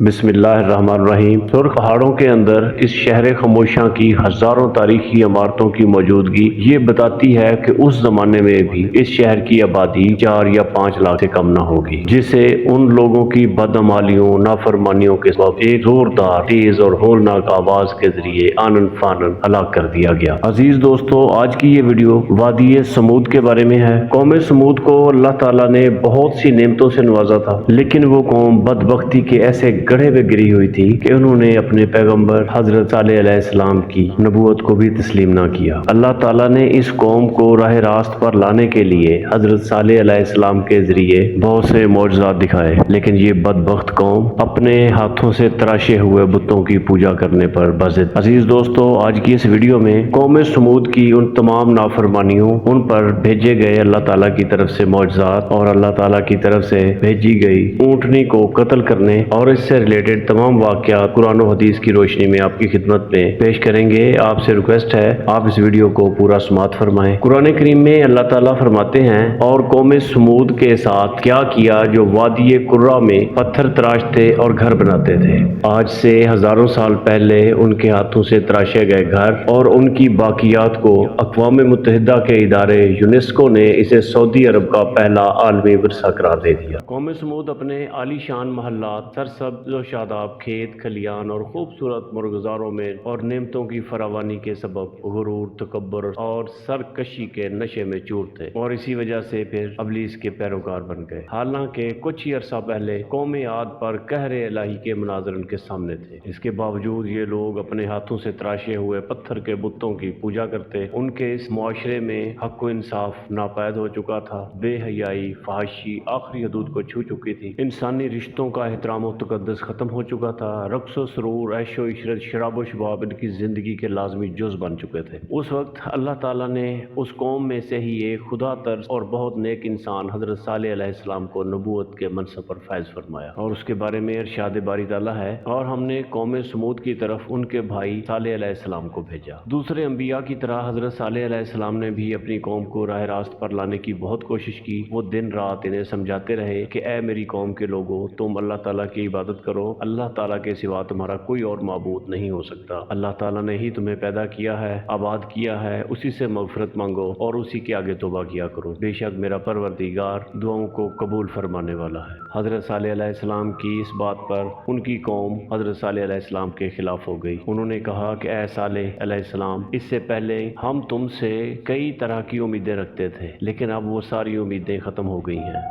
बिस्मिल्लाहिर्रहमानिर्रहीम। सुर्ख पहाड़ों के अंदर इस शहर खामोशां की हजारों तारीखी इमारतों की मौजूदगी ये बताती है कि उस जमाने में भी इस शहर की आबादी 4 या 5 लाख से कम न होगी, जिसे उन लोगों की बदअमालियों नाफरमानियों के सबब एक जोरदार, तेज और होलनाक आवाज के जरिए आनन फानन हलाक कर दिया गया। अजीज दोस्तों, आज की ये वीडियो वादी समूद के बारे में है। कौम समूद को अल्लाह ताला ने बहुत सी नेमतों से नवाजा था, लेकिन वो कौम बदबख्ती के ऐसे गड्ढे में गिरी हुई थी कि उन्होंने अपने पैगंबर हजरत सालेह अलैहिस्सलाम की नबूवत को भी तस्लीम ना किया। अल्लाह ताला ने इस कौम को राह रास्त पर लाने के लिए हजरत सालेह अलैहिस्सलाम के जरिए बहुत से मौजज़ात दिखाए, लेकिन ये बदबख्त कौम अपने हाथों से तराशे हुए बुतों की पूजा करने पर बज़िद। अजीज दोस्तों, आज की इस वीडियो में कौम समूद की उन तमाम नाफरमानियों, उन पर भेजे गए अल्लाह ताला की तरफ से मौजज़ात और अल्लाह ताला की तरफ से भेजी गई ऊँटनी को कत्ल करने और इससे रिलेटेड तमाम वाक़यात कुरान और हदीस की रोशनी में आपकी खिदमत में पेश करेंगे। आपसे रिक्वेस्ट है आप इस वीडियो को पूरा समात फरमाएं। कुरान करीम में अल्लाह ताला फरमाते हैं, और कौम समूद के साथ क्या किया जो वादी कुर्रा में पत्थर तराशते और घर बनाते थे। आज से हजारों साल पहले उनके हाथों से तराशे गए घर और उनकी बाकियात को अक़वाम मुत्तहिदा के इदारे यूनेस्को ने इसे सऊदी अरब का पहला आलमी विरसा करार दे दिया। कौम समूद अपने आलीशान महल्लात, सरसब्ज़ और शादाब खेत खलियान और खूबसूरत मुर्गजारों में और नेमतों की फरावानी के सबब गुरूर, तकब्बुर और सरकशी के नशे में चूर थे और इसी वजह से फिर अबलीस के पैरोकार बन गए। हालांकि कुछ ही अरसा पहले कौम आद पर कहरे इलाही के मनाज़र उनके सामने थे। इसके बावजूद ये लोग अपने हाथों से तराशे हुए पत्थर के बुतों की पूजा करते। उनके इस मुआशरे में हक व इंसाफ नापैद हो चुका था। बेहयाई, फहाशी आखिरी हदूद को छू चुकी थी। इंसानी रिश्तों का एहतराम और तकद्दुस खत्म हो चुका था। रक्स व सुरूर, ऐशो इशरत, शराब व शबाब इनकी जिंदगी के लाजमी जुज बन चुके थे। उस वक्त अल्लाह ताला ने उस कौम में से ही एक खुदा तर्ज और बहुत नेक इंसान हजरत सालेह अलैहिस्सलाम को नबूवत के मनसब पर फैज फरमाया और उसके बारे में इरशाद बारी ताला है, और हमने कौम समूद की तरफ उनके भाई सालेह अलैहिस्सलाम को भेजा। दूसरे अंबिया की तरह हजरत सालेह अलैहिस्सलाम ने भी अपनी कौम को राह रास्त पर लाने की बहुत कोशिश की। वो दिन रात इन्हें समझाते रहे कि ए मेरी कौम के लोगों, तुम अल्लाह ताला की इबादत करो। अल्लाह ताला के सिवा तुम्हारा कोई और माबूद नहीं हो सकता। अल्लाह ताला ने ही तुम्हें पैदा किया है, आबाद किया है, उसी से मगफरत मांगो और उसी के आगे तौबा किया करो। बेशक मेरा परवरदिगार दुआओं को कबूल फरमाने वाला है। हजरत सालेह अलैहिस्सलाम की इस बात पर उनकी कौम हजरत सालेह अलैहिस्सलाम के खिलाफ हो गई। उन्होंने कहा कि ए सालेह अलैहिस्सलाम, इससे पहले हम तुमसे कई तरह की उम्मीदें रखते थे, लेकिन अब वो सारी उम्मीदें खत्म हो गई हैं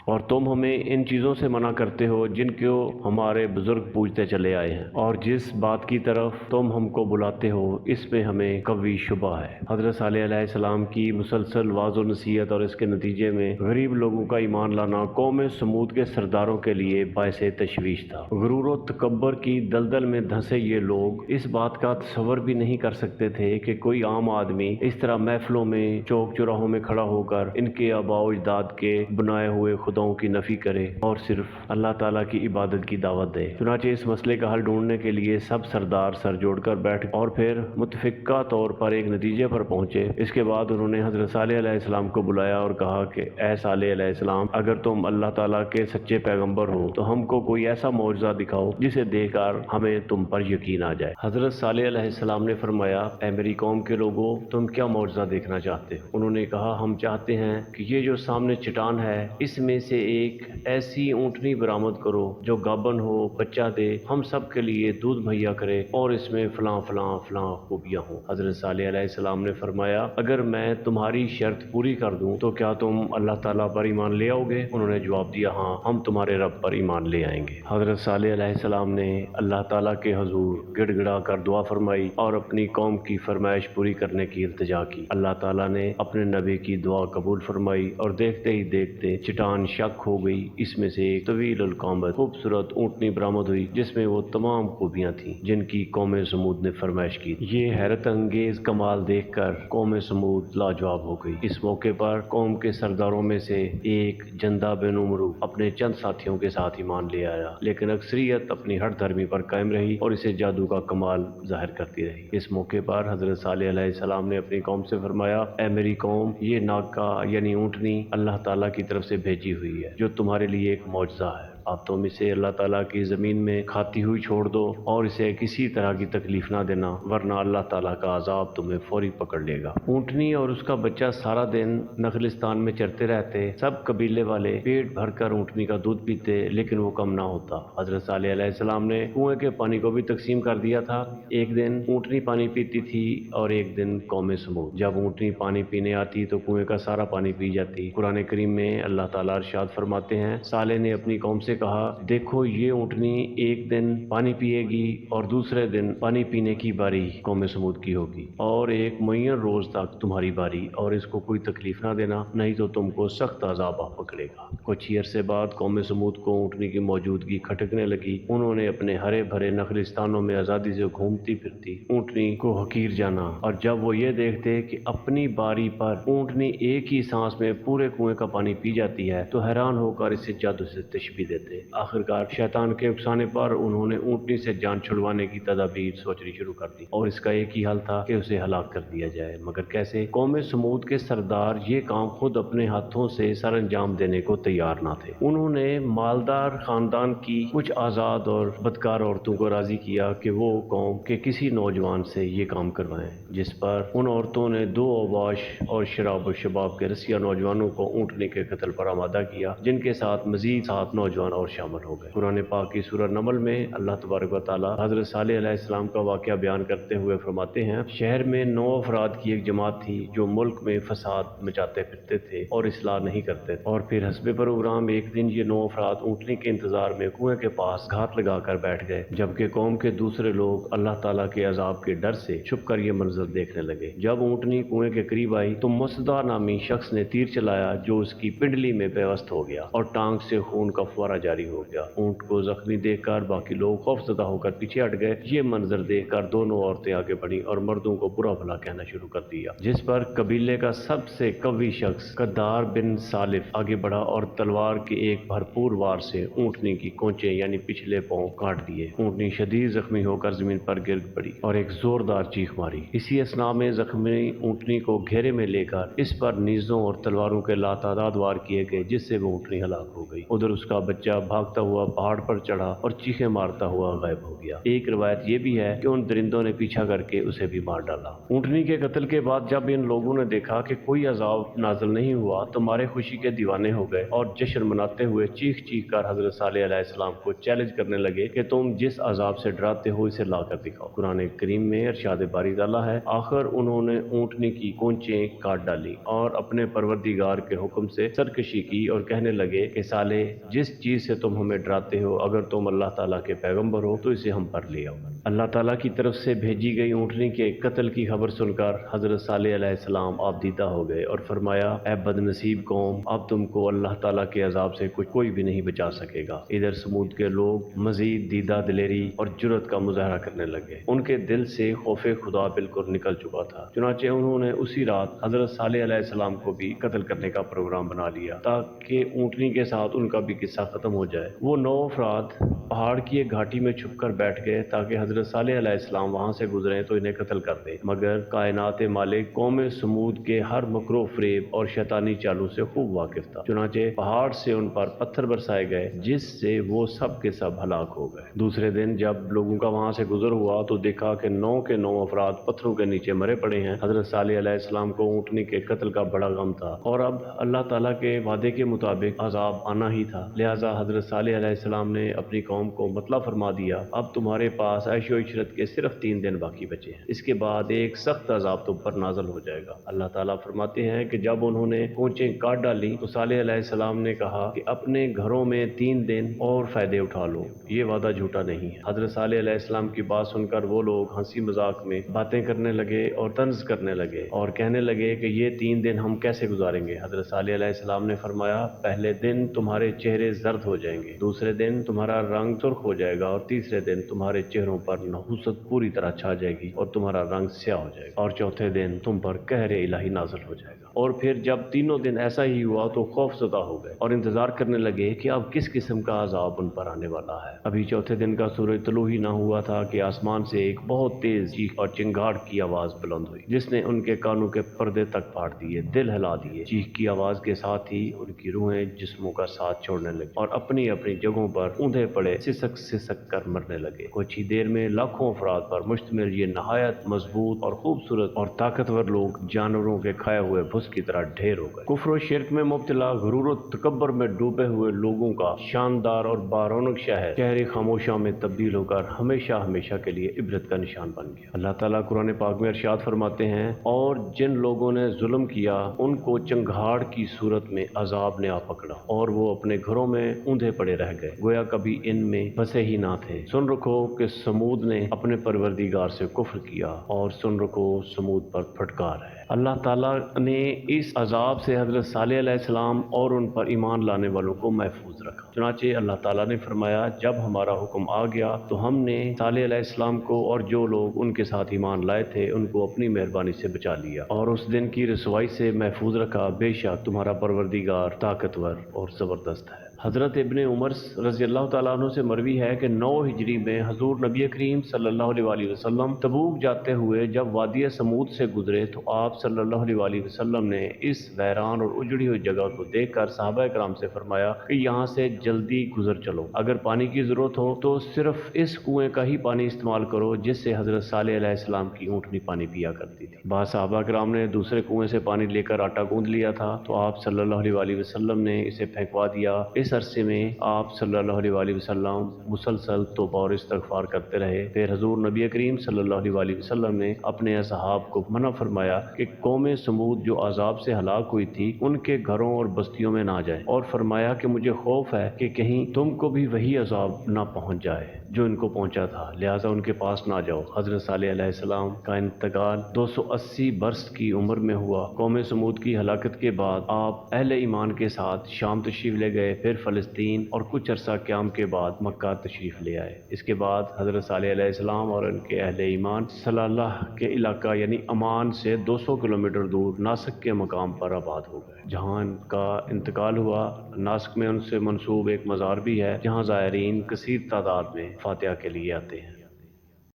और तुम हमें इन चीज़ों से मना करते हो जिनको हमारे बुजुर्ग पूजते चले आए हैं, और जिस बात की तरफ तुम हमको बुलाते हो इसमें हमें कवी शुबा है। हजरत सालेह अलैहिस्सलाम की मुसलसल वाज़ व नसीहत और इसके नतीजे में गरीब लोगों का ईमान लाना कौम समूद के सरदारों के लिए बायसे तशवीश था। गुरूर व तकब्बर की दलदल में धंसे ये लोग इस बात का तसव्वुर भी नहीं कर सकते थे कि कोई आम आदमी इस तरह महफिलों में, चौक चौराहों में खड़ा होकर इनके आबाओ अजदाद के बनाए हुए खुदाओं की नफी करे और सिर्फ अल्लाह ताला की इबादत की दावत दे। चुनांचे इस मसले का हल ढूंढने के लिए सब सरदार सर जोड़कर बैठ और फिर मुतफिका तौर पर एक नतीजे पर पहुंचे। इसके बाद उन्होंने हजरत सालेह अलैहिस्सलाम को बुलाया और कहा कि ए सालेह अलैहिस्सलाम, अगर तुम अल्लाह ताला के सच्चे पैगंबर हो तो हमको कोई ऐसा मौजज़ा दिखाओ जिसे देखकर हमें तुम पर यकीन आ जाए। हजरत सालेह अलैहिस्सलाम ने फरमाया, ए मेरी कौम के लोगों, तुम क्या मौजज़ा देखना चाहते हो? उन्होंने कहा, हम चाहते हैं कि ये जो सामने चट्टान है इसमें से एक ऐसी ऊँटनी बरामद करो जो गाबन हो, बच्चा दे, हम सब के लिए दूध मुहैया करे और इसमें फलां फलां फलां खूबियाँ हों। हजरत सालेह अलैहिस्सलाम ने फरमाया, अगर मैं तुम्हारी शर्त पूरी कर दूं तो क्या तुम अल्लाह ताला पर ईमान ले आओगे? उन्होंने जवाब दिया, हाँ, हम तुम्हारे रब पर ईमान ले आएंगे। हजरत सालेह अलैहिस्सलाम ने अल्लाह ताला के हुजूर गिड़गिड़ा कर दुआ फरमाई और अपनी कौम की फरमाइश पूरी करने की इल्तिजा की। अल्लाह ताला ने अपने नबी की दुआ कबूल फरमाई और देखते ही देखते चट्टान शक हो गई। इसमें से एक तवील अल कामत खूबसूरत ऊँटनी बरामद हुई जिसमें वो तमाम खूबियां थीं जिनकी कौम समूद ने फरमाइश की। ये हैरत अंगेज कमाल देखकर कौम समूद लाजवाब हो गई। इस मौके पर कौम के सरदारों में से एक जंदा बिन उमरू अपने चंद साथियों के साथ ईमान ले आया, लेकिन अक्सरियत अपनी हर धर्मी पर कायम रही और इसे जादू का कमाल जाहिर करती रही। इस मौके पर हजरत सालेह अलैहिस्सलाम ने अपनी कौम से फरमाया, ए मेरी कौम, ये नाका यानी ऊँटनी अल्लाह ताला की तरफ से भेजी हुई है जो तुम्हारे लिए एक मौजज़ा है। اب तुम इसे अल्लाह ताला की जमीन में खाती हुई छोड़ दो और इसे किसी तरह की तकलीफ ना देना, वरना अल्लाह ताला का अजाब तुम्हें फौरी पकड़ लेगा। ऊँटनी और उसका बच्चा सारा दिन नखलिस्तान में चरते रहते। सब कबीले वाले पेट भरकर ऊँटनी का दूध पीते, लेकिन वो कम ना होता। हजरत सालेह अलैहिस्सलाम ने कुएं के पानी को भी तकसीम कर दिया था। एक दिन ऊँटनी पानी पीती थी और एक दिन कौम समूद। जब ऊँटनी पानी पीने आती तो कुएं का सारा पानी पी जाती। कुरान करीम में अल्लाह ताला इरशाद फरमाते हैं, साले ने अपनी कौम से कहा, देखो ये ऊँटनी एक दिन पानी पिएगी और दूसरे दिन पानी पीने की बारी कौम समूद की होगी, और एक मुअय्यन रोज तक तुम्हारी बारी, और इसको कोई तकलीफ ना देना, नहीं तो तुमको सख्त अजाब आ पकड़ेगा। कुछ ही अरसे बाद कौम समूद को ऊँटनी की मौजूदगी खटकने लगी। उन्होंने अपने हरे भरे नखलिस्तानों में आज़ादी से घूमती फिरती ऊँटनी को हकीर जाना, और जब वो ये देखते कि अपनी बारी पर ऊँटनी एक ही सांस में पूरे कुएं का पानी पी जाती है तो हैरान होकर इसे जादू से तशबीह देते। आखिरकार शैतान के उकसाने पर उन्होंने ऊँटनी से जान छुड़वाने की तदाबीर सोचनी शुरू कर दी, और इसका एक ही हल था कि उसे हलाक कर दिया जाए। मगर कैसे? कौम समूद के सरदार ये काम खुद अपने हाथों से सर अंजाम देने को तैयार ना थे। उन्होंने मालदार खानदान की कुछ आज़ाद और बदकार औरतों को राजी किया कि वो कौम के किसी नौजवान से ये काम करवाएं, जिस पर उन औरतों ने 2 अवाश और शराब और शबाब के रसिया नौजवानों को ऊँटनी के कत्ल पर आमादा किया, जिनके साथ मजीद 7 नौजवान और शामिल हो गए। कुरान पाक की सूरह नमल में अल्लाह तबारक व तआला हज़रत सालेह अलैहिस्सलाम का वाक़या बयान करते हुए फरमाते हैं, शहर में 9 अफराद की एक जमात थी जो मुल्क में फसाद मचाते फिरते थे और इस्लाह नहीं करते थे। और फिर हस्बे प्रोग्राम एक दिन ये 9 अफराद ऊँटनी के इंतजार में कुएं के पास घात लगाकर बैठ गए, जबकि कौम के दूसरे लोग अल्लाह ताला के अजाब के डर से छुप कर ये मंजर देखने लगे। जब ऊँटनी कुएं के करीब आई तो मुसदा नामी शख्स ने तीर चलाया, जो उसकी पिंडली में पेवस्त हो गया और टांग से खून का फुवारा जारी हो गया। ऊँट को जख्मी देखकर बाकी लोग खौफजदा होकर पीछे हट गए। ये मंजर देखकर दोनों औरतें आगे बढ़ी और मर्दों को बुरा भला कहना शुरू कर दिया, जिस पर कबीले का सबसे कवी शख्स कद्दार बिन सालिफ आगे बढ़ा और तलवार के एक भरपूर वार से ऊँटनी की कोंचे यानी पिछले पांव काट दिए। ऊँटनी शदीद जख्मी होकर जमीन पर गिर पड़ी और एक जोरदार चीख मारी। इसी असना में जख्मी ऊँटनी को घेरे में लेकर इस पर नीजों और तलवारों के लातादाद वार किए गए, जिससे वो ऊँटनी हलाक हो गई। उधर उसका बच्चा भागता हुआ पहाड़ पर चढ़ा और चीखें मारता हुआ गायब हो गया। एक रिवायत ये भी है कि उन दरिंदों ने पीछा करके उसे भी मार डाला। ऊँटनी के कत्ल के बाद जब इन लोगों ने देखा कि कोई अजाब नाज़िल नहीं हुआ तो मारे खुशी के दीवाने हो गए और जश्न मनाते हुए चीख चीख कर हजरत सालेह अलैहिस्सलाम को चैलेंज करने लगे कि तुम जिस अजाब से डराते हो इसे ला कर दिखाओ। कुरान करीम में इरशाद बारी ताला है, आखिर उन्होंने ऊँटनी की कोंचें काट डाली और अपने परवरदिगार के हुक्म से सरकशी की और कहने लगे कि साले, जिस चीज से तुम हमें डराते हो, अगर तुम अल्लाह ताला के पैगंबर हो तो इसे हम पर ले आओ। अल्लाह ताला की तरफ से भेजी गई ऊँटनी के कत्ल की खबर सुनकर हजरत सालेह अलैहिस्सलाम आबदीदा हो गए और फरमाया, ऐ बदनसीब कौम, अब तुमको अल्लाह ताला के अजाब से कोई भी नहीं बचा सकेगा। इधर समूद के लोग मजीद दीदा दिलेरी और जुर्रत का मुजाहरा करने लगे। उनके दिल से खौफे खुदा बिल्कुल निकल चुका था। चुनाचे उन्होंने उसी रात हजरत सालेह अलैहिस्सलाम को भी कत्ल करने का प्रोग्राम बना लिया ताकि ऊँटनी के साथ उनका भी किस्सा खत्म हो जाए। वो 9 अफराद पहाड़ की एक घाटी में छुपकर बैठ गए ताकि हजरत सालेह अलैहिस्सलाम वहां से गुजरे तो इन्हें कत्ल कर दे। मगर कायनात मालिक कौम समूद के हर मकरो फरेब और शैतानी चालू से खूब वाकिफ था। चुनाचे पहाड़ से उन पर पत्थर बरसाए गए, जिससे वो सब के सब हलाक हो गए। दूसरे दिन जब लोगों का वहां से गुजर हुआ तो देखा कि 9 के 9 अफराद पत्थरों के नीचे मरे पड़े हैं। हजरत सालेह अलैहिस्सलाम को ऊँटनी के कत्ल का बड़ा गम था और अब अल्लाह ताला के वादे के मुताबिक अजाब आना ही था। लिहाजा हजरत सालेह अलैहिस्सलाम ने अपनी कौम को मतला फरमा दिया, अब तुम्हारे पास ऐशो इशरत के सिर्फ 3 दिन बाकी बचे हैं, इसके बाद एक सख्त अजाब तुम पर नाज़िल हो जाएगा। अल्लाह ताला फरमाते हैं कि जब उन्होंने कोंचें काट डाली तो सालेह अलैहिस्सलाम ने कहा कि अपने घरों में 3 दिन और फायदे उठा लो, ये वादा झूठा नहीं है। हजरत सालेह अलैहिस्सलाम की बात सुनकर वो लोग हंसी मजाक में बातें करने लगे और तंज करने लगे और कहने लगे कि ये 3 दिन हम कैसे गुजारेंगे। हजरत सालेह अलैहिस्सलाम ने फरमाया, पहले दिन तुम्हारे चेहरे जर्द हो जाएंगे, दूसरे दिन तुम्हारा रंग सुर्ख हो जाएगा और तीसरे दिन तुम्हारे चेहरों पर پر نحوست پوری طرح چھا جائے گی اور تمہارا رنگ سیاہ ہو جائے گا، اور چوتھے دن تم پر قہر الہی نازل ہو جائے گا۔ اور پھر جب تینوں دن ایسا ہی ہوا تو خوف زدہ ہو گئے اور انتظار کرنے لگے کہ اب کس قسم کا عذاب ان پر آنے والا ہے۔ ابھی چوتھے دن کا سورج طلوع ہی نہ ہوا تھا کہ آسمان سے ایک بہت تیز چیخ اور چنگاڑ کی آواز بلند ہوئی، جس نے ان کے کانوں کے پردے تک پھاڑ دیے، دل ہلا دیے۔ چیخ کی آواز کے ساتھ ہی ان کی روحیں جسموں کا ساتھ چھوڑنے لگی اور اپنی اپنی جگہوں پر اوندھے پڑے سسک سسک کر مرنے لگے۔ کچھ ہی دیر میں لاکھوں افراد پر مشتمل یہ نہایت مضبوط اور خوبصورت اور طاقتور لوگ جانوروں کے کھائے ہوئے بھس کی طرح ڈھیر ہو گئے۔ کفر و شرک میں مبتلا، غرور و تکبر میں ڈوبے ہوئے لوگوں کا شاندار اور بارونق شہر خاموشیوں میں تبدیل ہو کر ہمیشہ ہمیشہ کے لیے عبرت کا نشان بن گیا۔ اللہ تعالیٰ قرآن پاک میں ارشاد فرماتے ہیں، اور جن لوگوں نے ظلم کیا ان کو چنگھاڑ کی صورت میں عذاب نے آ پکڑا اور وہ اپنے گھروں میں اوندھے پڑے رہ گئے، گویا کبھی ان میں بسے ہی نہ تھے۔ سن رکھو کہ سمود نے اپنے پروردگار سے کفر کیا، اور سن رکھو سمود پر پھٹکار ہے۔ اللہ تعالیٰ نے اس عذاب سے حضرت صالح علیہ السلام اور ان پر ایمان لانے والوں کو محفوظ رکھا۔ چنانچہ اللہ تعالیٰ نے فرمایا، جب ہمارا حکم آ گیا تو ہم نے صالح علیہ السلام کو اور جو لوگ ان کے ساتھ ایمان لائے تھے ان کو اپنی مہربانی سے بچا لیا اور اس دن کی رسوائی سے محفوظ رکھا۔ بے شک تمہارا پروردگار طاقتور اور زبردست ہے۔ حضرت ابن عمر رضی اللہ تعالیٰ عنہ سے مروی ہے کہ 9 ہجری میں حضور نبی کریم صلی اللہ علیہ وسلم تبوک جاتے ہوئے جب وادی سمود سے گزرے تو آپ صلی اللہ علیہ وسلم نے اس ویران اور اجڑی ہوئی جگہ کو دیکھ کر صحابہ کرام سے فرمایا کہ یہاں سے جلدی گزر چلو، اگر پانی کی ضرورت ہو تو صرف اس کنویں کا ہی پانی استعمال کرو جس سے حضرت صالح علیہ السلام کی اونٹنی پانی پیا کرتی تھی۔ بعض صحابہ کرام نے دوسرے کنویں سے پانی لے کر آٹا گوندھ لیا تھا تو آپ صلی اللہ علیہ وسلم نے اسے پھینکوا دیا۔ اس عرصے میں آپ صلی اللہ علیہ وسلم مسلسل توبہ اور استغفار کرتے رہے۔ پھر حضور نبی کریم صلی اللہ علیہ وسلم نے اپنے اصحاب کو منع فرمایا کہ قوم سمود جو عذاب سے ہلاک ہوئی تھی ان کے گھروں اور بستیوں میں نہ جائیں، اور فرمایا کہ مجھے خوف ہے کہ کہیں تم کو بھی وہی عذاب نہ پہنچ جائے جو ان کو پہنچا تھا، لہٰذا ان کے پاس نہ جاؤ۔ حضرت صالح علیہ السلام کا انتقال 280 برس کی عمر میں ہوا۔ قوم سمود کی ہلاکت کے بعد آپ اہل ایمان کے ساتھ شام تشریف لے گئے، پھر فلسطین، اور کچھ عرصہ قیام کے بعد مکہ تشریف لے آئے۔ اس کے بعد حضرت صالح علیہ السلام اور ان کے اہل ایمان صلالہ کے علاقہ یعنی عمان سے 200 کلومیٹر دور ناسک کے مقام پر آباد ہو گئے، جہاں ان کا انتقال ہوا۔ ناسک میں ان سے منسوب ایک مزار بھی ہے جہاں زائرین کثیر تعداد میں فاتحہ کے لیے آتے ہیں۔